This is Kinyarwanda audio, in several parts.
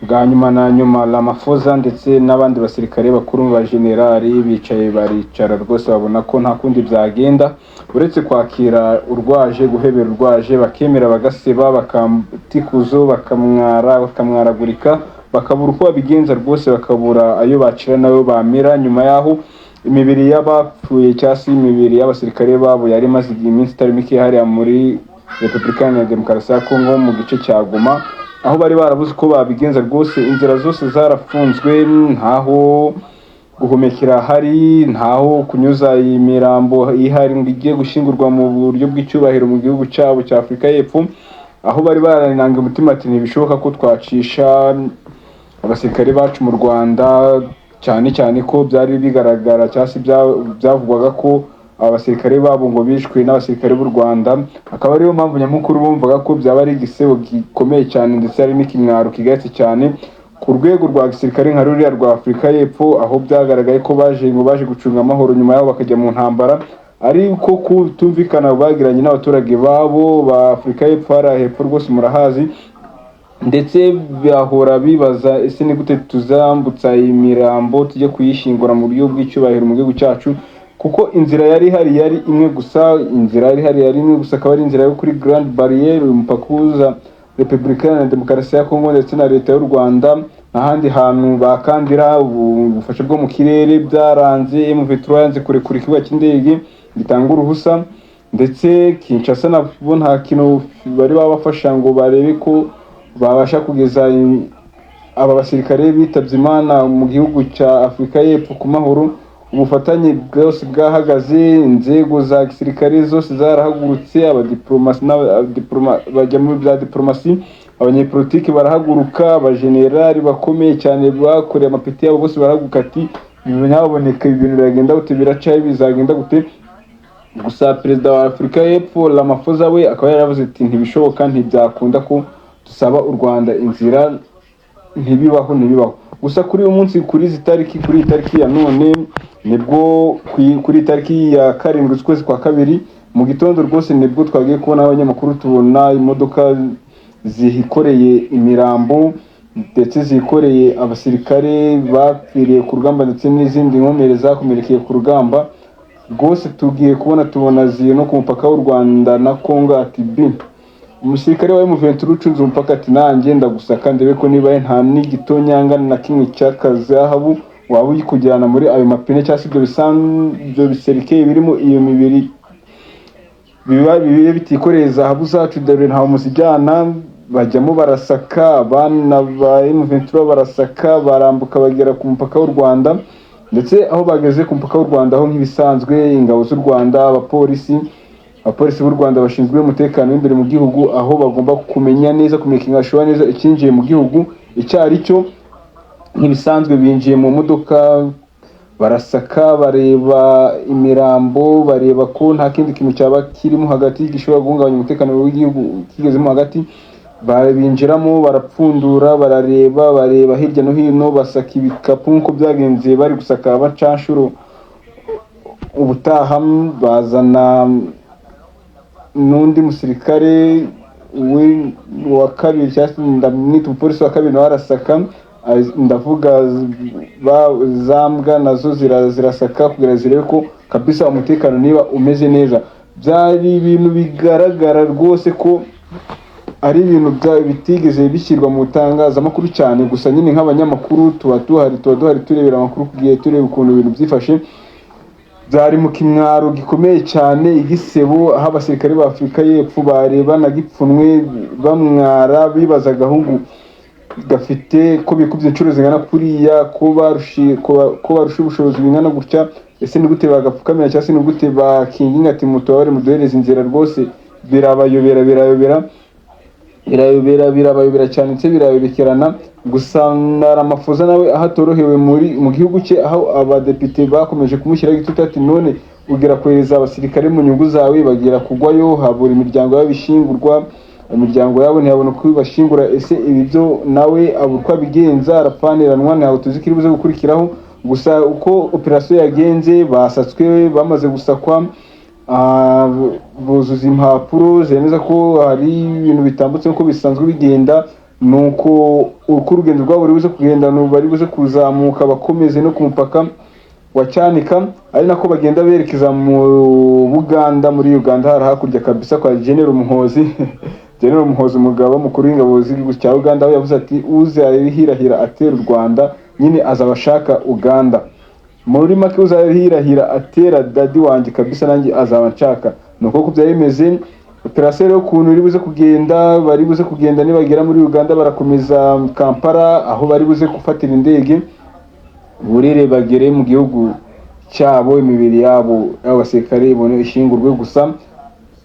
bwa nyuma na nyuma Ramaphosa ndetse n'abandi basirikare bakuru ba generali bicaye baricara rwose babona ko nta kundi byagenda uretse kwakira urwaje, guhebera urwaje, bakemera bagaseba, bakamtikuzo, bakamwaragurika, bakabura uko babigenza rwose, bakabura ayo bacira nayo bamera. Nyuma yaho imibiri y'abapfuye cyangwa se imibiri y'abasirikare babo yari imaze iminsi itari mike hariya muri Repubulika ya Demokarasi ya Kongo mu gice cya Goma, aho bari barabuze uko babigenza rwose. Inzira zose zarafunzwe, ntaho guhumekera hari, ntaho kunyuza imirambo ihari ngo igiye gushingurwa mu buryo bw'icyubahiro mu gihugu cyabo cya Afurika y'Epfo, aho bari barananga umutima ati ntibishoboka ko twacisha abasirikare bacu mu Rwanda, cyane cyane ko byari bigaragara cyangwa se byavugwaga ko abasirikare babo ngo bishwe n'abasirikare b'u Rwanda. Akaba ariyo mpamvu nyamukuru bumvaga ko byaba ari igisebo gikomeye cyane ndetse ari n'ikimwaro kigatse cyane ku rwego rwa gisirikare nka ruriya rwa Afurika y'Epfo, aho byagaragaye ko baje gucunga amahoro, nyuma yaho bakajya mu ntambara, ariko kutumvikana bagiranye n'abaturage babo ba Afurika y'Epfo. Hariya hepfo rwose murahazi, ndetse bahora bibaza ese ni gute tuzambutsa imirambo tujye kuyishingura mu buryo bw'icyubahiro mu gihugu cyacu, kuko inzira yari imwe gusa, akaba ari inzira yo kuri Grand Barriere, umupaka uhuza Repubulika ya Demokarasi ya Kongo ndetse na leta y'u Rwanda. Ahandi hantu bakandira ubufasha bwo mu kirere byaranze, M23 yanze kurekura ikibuga cy'indege gitanga uruhusa, ndetse Kinshasa nabo nta kintu bari babafasha ngo barebe ko babasha kugeza aba basirikare bitabye Imana mu gihugu cya Afurika y'Epfo ku mahoro. Ubufatanye bwose bwahagaze, inzego za gisirikare zose zarahagurutse, abadiplomasi bajya muri bya diplomasi, abanyepolitiki barahaguruka, abajenerali bakomeye cyane bakoreye amapeti yabo bose barahaguruka ati binyaboneka ibintu biragenda gute, biracaye bizagenda gute. Gusa perezida wa Afurika y'Epfo Ramaphosa we akaba yaravuze ati ntibishoboka, ntibyakunda ko dusaba u Rwanda inzira, ntibibaho. Gusa kuri uyu munsi, kuri itariki ya none, nibwo kuri itariki ya 7 z'ukwezi kwa kabiri mu gitondo rwose nibwo twagiye kubona abanyamakuru tubona imodoka zikoreye imirambo ndetse zikoreye abasirikare bapfiriye ku rugamba ndetse n'izindi nkomere zakomerekeye ku rugamba rwose. Tugiye tubona ziye no ku mupaka w'u Rwanda na Kongo ati umusirikare wa M23 ucunze umupaka ati nanjye ndagusaka ndebe ko niba nta n'igitonyanga na kimwe cy'akazahabu waba uyikujyana muri ayo mapine cyangwa se ibyo biserikeye birimo iyo mibiri biba bitikoreye zahabu zacu, dore nta muzijyana. Bajyamo barasaka, abana ba M23 barasaka, barambuka bagera ku mupaka w'u Rwanda, ndetse aho bageze ku mupaka w'u Rwanda aho nk'ibisanzwe ingabo z'u Rwanda, abapolisi b'u Rwanda bashinzwe umutekano w'imbere mu gihugu, aho bagomba kumenya neza, kumekingashuwa neza ikinjiye mu gihugu icyo ari cyo. Nk'ibisanzwe binjiye mu modoka, barasaka, bareba imirambo, bareba ko nta kindi kintu cyaba kirimo hagati gishobora guhungabanya umutekano w'igihugu kigezemo hagati. Binjiramo, barapfundura, bareba hirya no hino, basaka ibikapu nk'uko byagenze bari gusaka abacanshuro. Ubutaha bazana n'undi musirikare wa kabiri cyangwa ndamwita umupolisi wa kabiri nawe arasaka, ndavuga zambwa nazo zirasaka kugira zirebe ko kabisa umutekano niba umeze neza. Byari ibintu bigaragara rwose ko ari ibintu bitigeze bishyirwa mu itangazamakuru cyane, gusa nyine nk'abanyamakuru tuba duhari turebera amakuru kugiye tureba ukuntu ibintu byifashe. Byari mu kimwaro gikomeye cyane, igisebo, aho abasirikare ba Afurika y'Epfo barebana gipfunwe bamwara, bibazaga ahubwo gafite ko bikubye inshuro zingana kuriya, ko barusha ubushobozi bingana gutya, ese ni gute bagapfukamira cyangwa se ni gute bakinginga ati mutubare muduhereze inzira. Rwose birabayobera cyane ndetse birayobekerana. Gusa na Ramaphosa nawe aho atorohewe mu gihugu cye, aho abadepite bakomeje kumushyiraho igitutu ati none ugera kohereza abasirikare mu nyungu zawe, bagira kugwayo, habura imiryango yabo ishingurwa, imiryango yabo ntiyabona uko bashingura. Ese ibi byo nawe abura uko abigenza, arapfaniranwa, ntaho tuzi ko iri buze gukurikiraho. Gusa uko operasiyo yagenze, basatswe, bamaze gusakwa, buzuza impapuro zemeza ko hari ibintu bitambutse uko bisanzwe bigenda. nuko uko urugendo rwabo bari buze kugenda bari buze kuzamuka bakomeze no ku mupaka wa Cyanika, ari nako bagenda berekeza mu Buganda, muri Uganda hari hakurya kabisa kwa General Muhozi General Muhozi umugaba mukuru w'ingabo z'igihugu cya Uganda, aho yavuze ati uzahirahira atera u Rwanda nyine azabashaka Uganda, muri make uzahirahira atera dadi wanjye kabisa nanjye azaba nshaka. Nuko ko byayemeze operasiyo yo kuntu iri buze kugenda, bari buze kugenda nibagera muri Uganda barakomeza Kampala, aho bari buze gufatira indege burire bagere mu gihugu cyabo, imibiri yabo y'abasirikare ibone ishingurwe. Gusa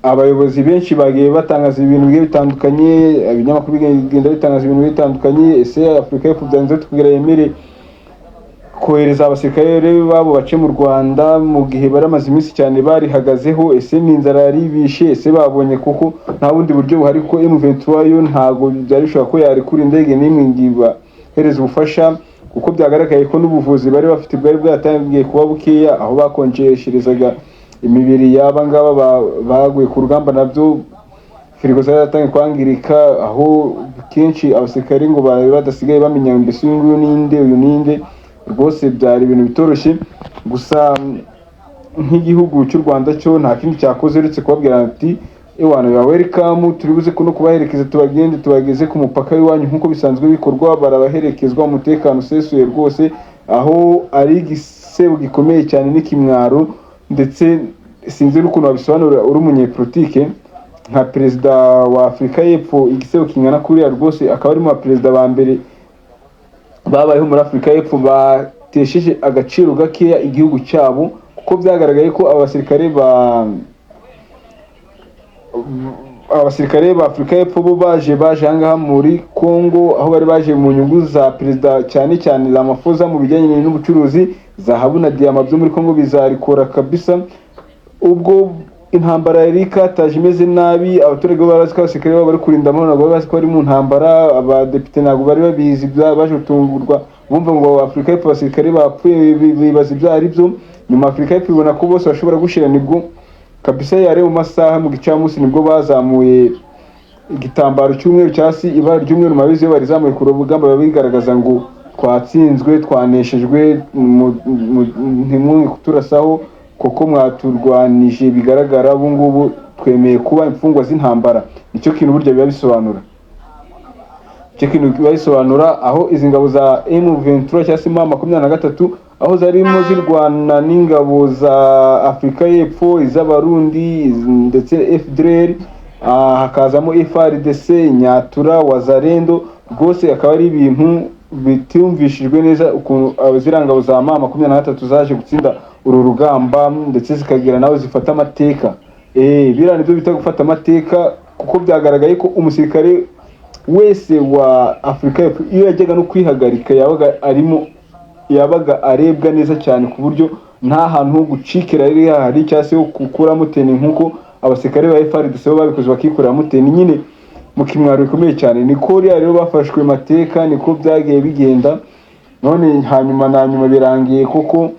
abayobozi benshi bagiye batangaza ibintu bigiye bitandukanye, ibinyamakuru bigenda bitangaza ibintu bitandukanye. Ese Afurika y'Epfo byanze tukugira yemere kohereza abasirikare babo bace mu Rwanda mu gihe baramaze iminsi cyane barihagazeho? Ese ni inzara yaribishe? Ese babonye kuko nta bundi buryo buhari ko M23 yo ntago byari bishobora ko yarekura indege n'imwe ngiba hereza ubufasha, kuko byagaragaye ko n'ubuvuzi bari bafite bwari bwatangiye kuba bukeya, aho bakonjesherezaga imibiri y'aba ngaba baguye ku rugamba, nabyo firigo zaratangiye kwangirika, aho kenshi abasirikare ngo bari badasigaye bamenya mbese uyu ninde. Rwose byari ibintu bitoroshye. Gusa nk'igihugu cy'u Rwanda cyo nta kindi cyakoze uretse kubabwira ati ewana ya welcome, turi buze no kubaherekeza tubageze ku mupaka w'iwanyu nk'uko bisanzwe bikorwa, barabaherekezwa umutekano usesuye rwose, aho ari igisebo gikomeye cyane n'ikimwaro. Ndetse sinzi n'ukuntu wabisobanura uri umunyepolitike nka perezida wa Afurika y'Epfo, igisebo kingana kuriya rwose akaba ari mu perezida ba mbere babayeho muri Afurika y'Epfo batesheje agaciro gakeya igihugu cyabo, kuko byagaragaye ko abasirikare ba Afurika y'Epfo bo baje ahangaha muri Congo, aho bari baje mu nyungu za perezida cyane cyane Ramaphosa mu bijyanye n'ubucuruzi, zahabu na diyama byo muri Congo bizarikora kabisa. Ubwo intambara yari ikataje imeze nabi, abaturage barazi ko abasirikare bari kurinda amahoro, ntabwo bazi ko bari mu ntambara. Abadepite ntabwo bari babizi, baje gutungurwa bumva ngo Afurika y'Epfo abasirikare bapfuye, bibaza ibyo ari byo. Nyuma Afurika y'Epfo ibona ko bose bashobora gushira, nibwo kabisa yare mu masaha mu gicamunsi nibwo bazamuye igitambaro cy'umweru cyasi ibara ry'umweru mabizi bari zamuye ku rugamba, babigaragaza ngo twatsinzwe, twaneshejwe, ntimwe kuturasaho kuko mwaturwanije, bigaragara ubu ngubu twemeye kuba imfungwa z'intambara. Nicyo kintu burya biba bisobanura, aho izi ngabo za M23 cyangwa se M23 aho zarimo zirwana n'ingabo za Afurika y'Epfo, iz'Abarundi ndetse FDLR, hakazamo FARDC, Nyatura, Wazalendo. Rwose akaba ari ibintu bitumvishijwe neza ukuntu abazirangabo za M23 zaje gutsinda uru rugamba, ndetse zikagira nawe zifata amateka. Biriya nibyo bita gufata amateka, kuko byagaragaye ko umusirikare wese wa Afurika y'Epfo iyo yajyaga no kwihagarika yabaga arebwa neza cyane, ku buryo nta hantu ho gucikira riri hahari cyangwa se ho gukuramo teni, nk'uko abasirikare ba FARDC bo babikoze bakikuramo teni nyine mu kimwaro bikomeye cyane. Niko rero bafashwe mateka, niko byagiye bigenda. None hanyuma birangiye kuko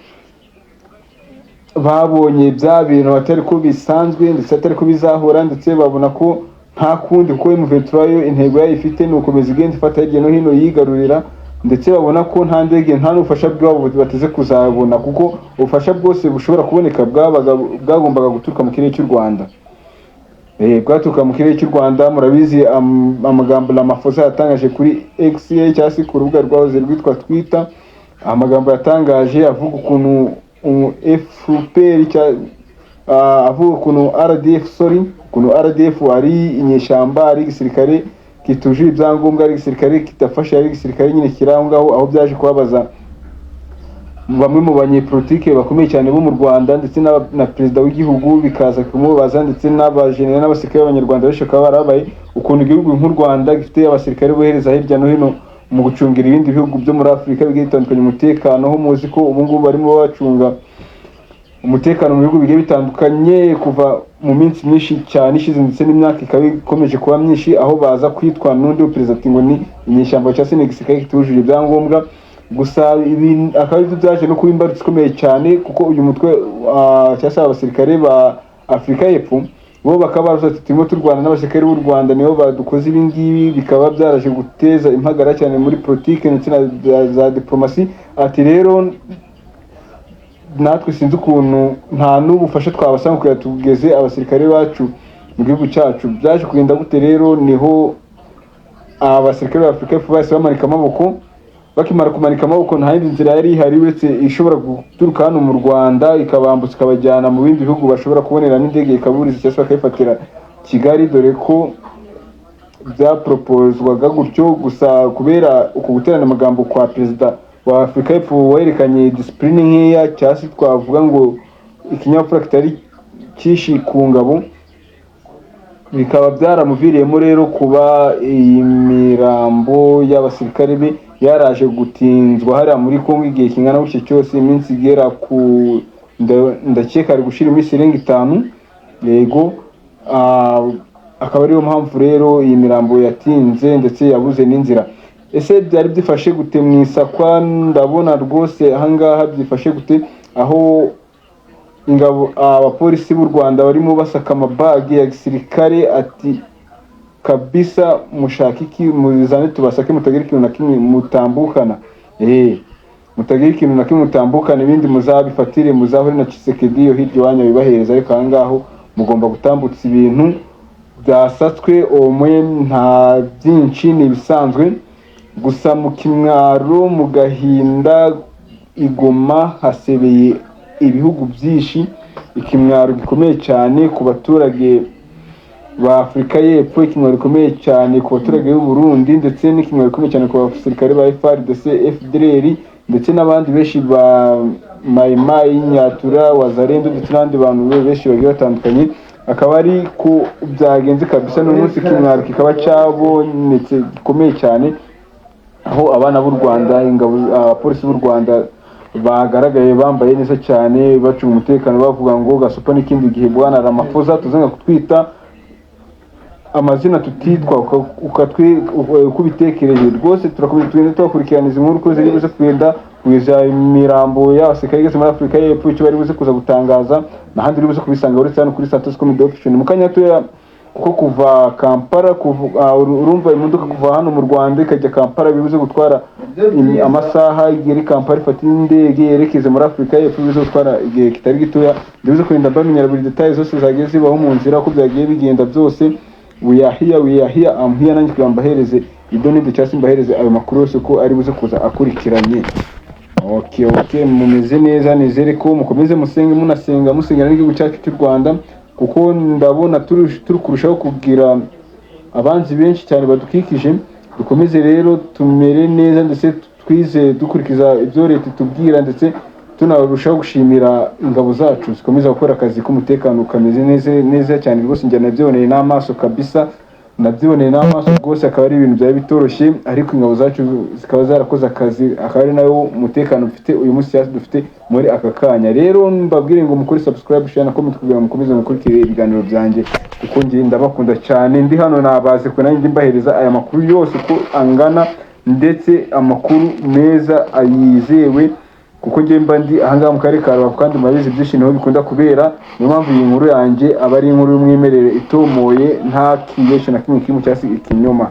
babonye bya bintu batari ko bisanzwe, ndetse atari ko bizahora, ndetse babona ko nta kundi, kuko M23 yo intego yayo ifite ni ukomeza igenda ifata hirya no hino yigarurira, ndetse babona ko nta ndege nta n'ubufasha bwabo bateze kuzabona, kuko ubufasha bwose bushobora kuboneka bwagombaga guturuka mu kirere cy'u Rwanda. Bwaturuka mu kirere cy'u Rwanda. Murabizi amagambo Ramaphosa yatangaje kuri X cyangwa se ku rubuga rwahoze rwitwa Twitter, amagambo yatangaje avuga ukuntu FPR avuga ukuntu RDF ari inyeshyamba, ari igisirikare kitujuje ibyangombwa, ari igisirikare kitafasha, ari igisirikare nyine kirangaho, aho byaje kubabaza bamwe mu banyepolitike bakomeye cyane bo mu Rwanda, ndetse na perezida w'igihugu bikaza kumubaza, ndetse n'abajenerali n'abasirikare b'abanyarwanda benshi bakaba barabaye ukuntu igihugu nk'u Rwanda gifite abasirikare bohereza hirya no hino mu gucungira ibindi bihugu byo muri Afurika bigiye bitandukanye umutekano, ho muzi ko ubu ngubu barimo bacunga umutekano mu bihugu bigiye bitandukanye kuva mu minsi myinshi cyane ishize, ndetse n'imyaka ikaba ikomeje kuba myinshi, aho baza kwitwa n'undi perezida ngo ni inyeshyamba cyangwa se n'igisirikare kitujuje ibyangombwa. Gusa ibi akaba ari byaje no kuba imbarutso ikomeye cyane, kuko uyu mutwe cyangwa se abasirikare ba Afurika y'Epfo bo bakaba baravuze ati turimo turwana n'abasirikare b'u Rwanda nibo badukoze ibi ngibi, bikaba byaraje guteza impagara cyane muri politike ndetse na za diplomasi. Ati rero natwe sinzi ukuntu nta n'ubufasha twabasanga kugira tugeze abasirikare bacu mu gihugu cyacu. Byaje kugenda gute rero? Niho abasirikare ba Afurika y'Epfo bahise bamanika amaboko. Bakimara kumanika amaboko nta yindi nzira yari ihari uretse ishobora guturuka hano mu Rwanda ikabambutsa ikabajyana mu bindi bihugu bashobora kubonera n'indege ikaburiza cyangwa bakayifatira Kigali, dore ko byaproposwaga gutyo. Gusa kubera uko guterana amagambo kwa perezida wa Afurika y'Epfo werekanye discipline nkeya, cyasi twavuga ngo ikinyabupfura kitari kishi ku ngabo, bikaba byaramuviriyemo rero kuba iyi mirambo y'abasirikare be yaraje gutinzwa hariya muri Kongo igihe kingana gutyo cyose, iminsi igera ku ndakeka ari gushira iminsi irenga 5. Yego, akaba ariyo mpamvu rero iyi mirambo yatinze ndetse yabuze n'inzira. Ese byari byifashe gute mu isakwa? Ndabona rwose ahangaha byifashe gute, aho ingabo abapolisi b'u Rwanda barimo basaka amabagi ya gisirikare. Ati kabisa mushaka iki? Muzane tubasake, mutagira ikintu na kimwe mutambukana. Mutagira ikintu na kimwe mutambukana, ibindi muzabifatire muzahure na Tshisekedi yo hirya wanyu bibahereza, ariko ahangaho mugomba gutambutsa ibintu byasatswe omwe, nta byinshi ni bisanzwe. Gusa mu Kimwaro, mu Gahinda, Igoma hasebeye ibihugu byinshi. Ikimwaro gikomeye cyane ku baturage ba Afurika y'Epfo, ikimwaro gikomeye cyane ku baturage b'u Burundi, ndetse n'ikimwaro gikomeye cyane ku basirikare ba FARDC, FDLR ndetse n'abandi benshi ba Mai Mai, Nyatura, Wazalendo ndetse n'abandi bantu benshi bagiye batandukanye. Akaba ari ko byagenze kabisa n'umunsi Kimwaro kikaba cyabonetse gikomeye cyane, aho abana b'u Rwanda, ingabo abapolisi b'u Rwanda bagaragaye bambaye neza cyane bacunga umutekano, bavuga ngo Gasopo n'ikindi gihe Bwana Ramaphosa tuzanga kutwita amazina tutitwa uko bitekereje. Rwose turakomeza tugenda tubakurikirana izi nkuru ko ziri buze kugenda kugeza imirambo y'abasirikare igeze muri Afurika y'Epfo, icyo bari buze kuza gutangaza n'ahandi uri buze kubisanga uretse hano kuri Santos Comedy Option. Mu kanya toya kuko kuva Kampala, urumva imodoka kuva hano mu Rwanda ikajya Kampala bibuze gutwara amasaha, igeri Kampala ifata indege yerekeze muri Afurika y'Epfo bibuze gutwara igihe kitari gitoya. Bibuze kurinda bamenyera buri details zose zagiye zibaho mu nzira uko byagiye bigenda byose. We are here, I'm here, nanjye kugira mbahereze idonide cyangwa mbahereze ayo makuru yose ko ari buze kuza akurikiranye. Okay, mumeze neza, nizere ko mukomeze musenge, musengera n'igihugu cyacu cy'u Rwanda, kuko ndabona turi kurushaho kugira abanzi benshi cyane badukikije. Dukomeze rero tumere neza ndetse twize dukurikiza ibyo leta itubwira, ndetse tunarushaho gushimira ingabo zacu zikomeza gukora akazi k'umutekano kameze neza cyane rwose. Njya nabyiboneye n'amaso kabisa, nabyiboneye n'amaso rwose. Akaba ari ibintu byari bitoroshye, ariko ingabo zacu zikaba zarakoze akazi, akaba ari nayo umutekano mfite uyu munsi dufite muri aka kanya. Rero mbabwire ngo mukore subscribe, share na comment kugira ngo mukomeze mukurikire ibiganiro byanjye, kuko ngiye ndabakunda cyane. Ndi hano nabaze ko nanjye mbahereza aya makuru yose ko angana, ndetse amakuru meza ayizewe, kuko ngiye mba ndi ahangaha mu karere ka Rubavu kandi murabizi byinshi niho bikunda kubera. Niyo mpamvu iyi nkuru yanjye aba ari inkuru y'umwimerere itomoye, nta kiyesha na kimwe cyangwa se ikinyoma.